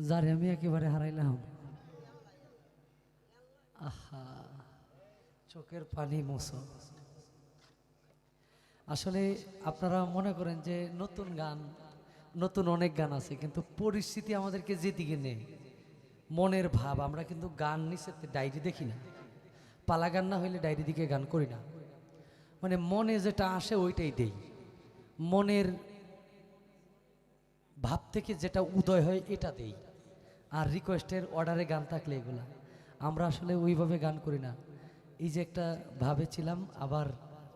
যারে আমি একেবারে হারাইলাম। আহা, চোখের পানি মোছো। আসলে আপনারা মনে করেন যে নতুন গান, নতুন অনেক গান আছে, কিন্তু পরিস্থিতি আমাদেরকে যেদিকে নেই, মনের ভাব, আমরা কিন্তু গান নিচে ডায়েরি দেখি না, পালা গান না হইলে ডায়েরি দিকে গান করি না, মানে মনে যেটা আসে ওইটাই দেই, মনের ভাব থেকে যেটা উদয় হয় এটা দেই। আর রিকোয়েস্টের অর্ডারে গান থাকলে এগুলা আমরা আসলে ওইভাবে গান করি না। এই যে একটা ভাবে ছিলাম আবার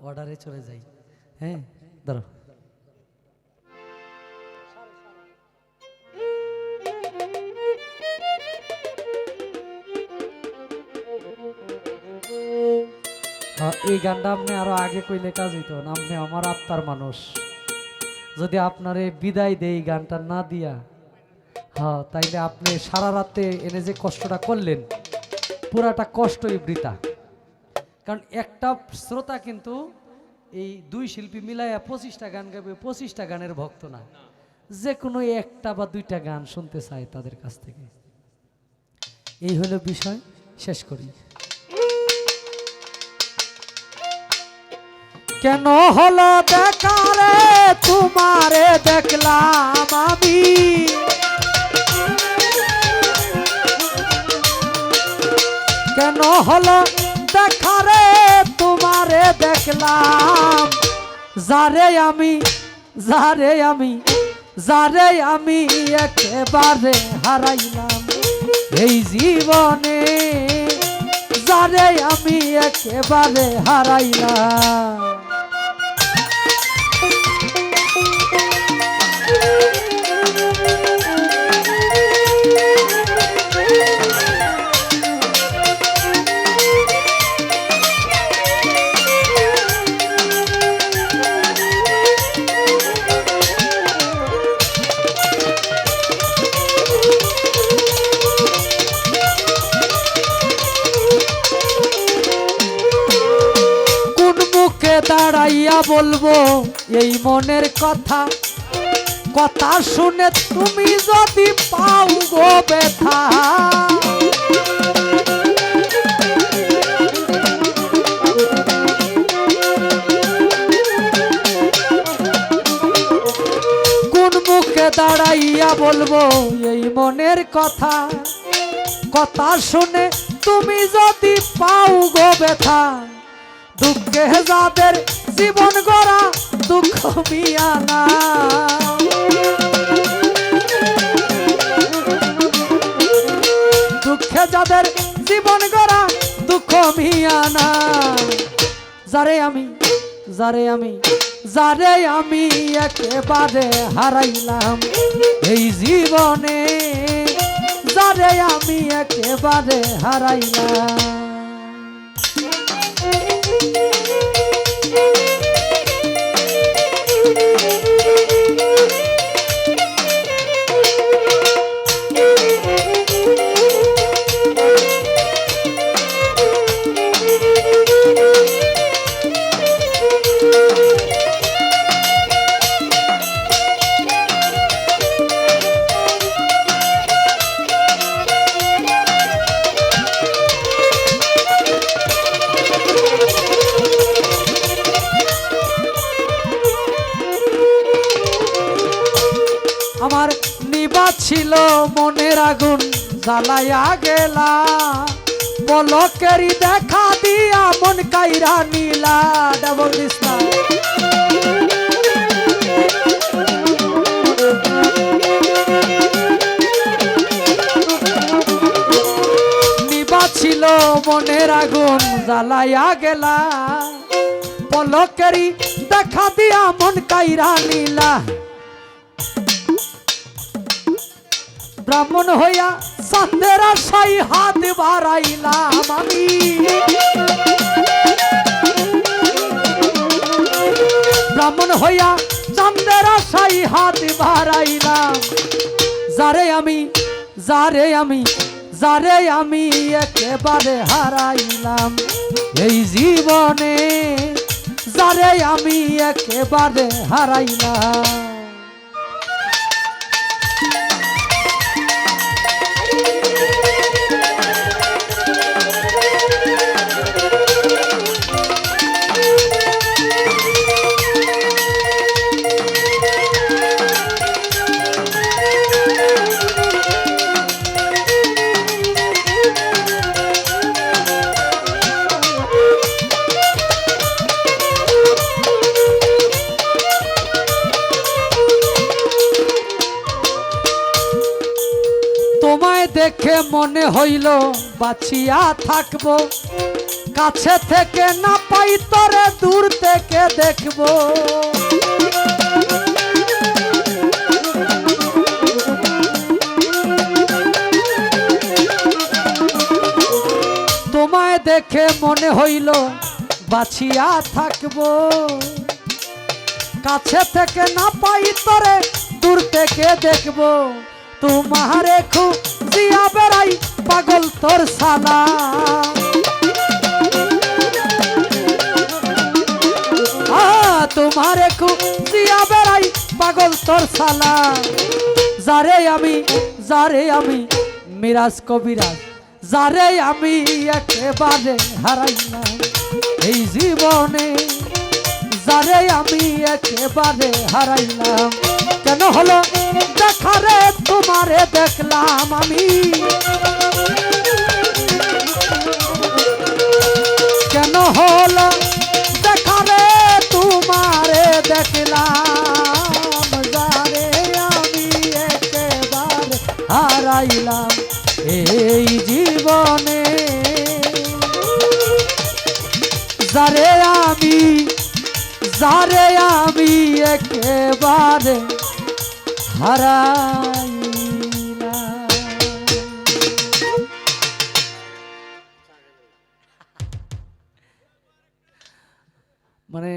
অর্ডারে চলে যাই। হ্যাঁ, ধরো এই গানটা আপনি আরো আগে কইলে কাজ হইতো না। আপনি আমার আত্মার মানুষ, যদি আপনারে বিদায় দেই গানটা না দিয়া, হ্যাঁ, তাইলে আপনি সারা রাতে এনে যে কষ্টটা করলেন পুরাটা কষ্টই বৃথা। কারণ একটা শ্রোতা কিন্তু এই দুই শিল্পী মিলাইয়া 25টা গান গাবে, 25টা গানের ভক্ত না, যে কোনো একটা বা দুইটা গান শুনতে চায় তাদের কাছ থেকে। এই হলো বিষয়। শেষ করি। কেন হলো দেখা রে তোমারে দেখলাম আমি, কেন হলো দেখা রে তোমারে দেখলাম, যারে আমি যারে আমি যারে আমি একেবারে হারাইলাম এই জীবনে, যারে আমি একেবারে হারাইলাম। দাঁড়াইয়া বলবো এই মনের কথা, কথা শুনে তুমি যদি পাও গো ব্যথা, কোন মুখে দাঁড়াইয়া বলবো এই মনের কথা, কথা শুনে তুমি যদি পাও গো ব্যথা, দুঃখে যাদের জীবন গড়া দুঃখ মিয়ানা, দুঃখে যাদের জীবন গড়া দুঃখ মিয়ানা, যারে আমি যারে আমি যারে আমি একেবারে হারাইলাম এই জীবনে, যারে আমি একেবারে হারাইলাম। আমার নিবা ছিল মনের আগুন জ্বালাইয়া গেলা, পলকেরই দেখা দিয়া মন কাইরা নীলা। ডাবল দিসলা নিবা ছিল মনের আগুন জ্বালাইয়া গেলা, পলকেরই দেখা দিয়া মন কাইরা নীলা। ব্রাহ্মণ হইয়া চাঁদের আশায় হাত বাড়াইলাম আমি, ব্রাহ্মণ হইয়া চাঁদের আশায় হাত বাড়াইলাম, যারে আমি যারে আমি যারে আমি একেবারে হারাইলাম এই জীবনে, যারে আমি একেবারে হারাইলাম। তোমায় দেখে মনে হইল বাঁচিয়া থাকবো, কাছে থেকে না পাই তরে দূর থেকে দেখবো। তোমায় দেখে মনে হইল বাঁচিয়া থাকবো, কাছে থেকে না পাই তরে দূর থেকে দেখবো। তোমারে খুঁজিয়া বেড়াই পাগল তোর সালা, তোমারে খুঁজিয়া বেড়াই পাগল তোর সালা। যারে আমি মিরাজ কবিরাজ, যারে আমি একেবারে হারাইলাম এই জীবনে, যারে আমি একেবারে হারাইলাম। কেন হলো দেখারে তোমারে দেখলাম আমি, কেন হলো দেখারে তোমারে দেখলাম, যারে আমি একেবারে হারাইলাম এই জীবনে, যারে আমি একেবারে হারাইলাম। মানে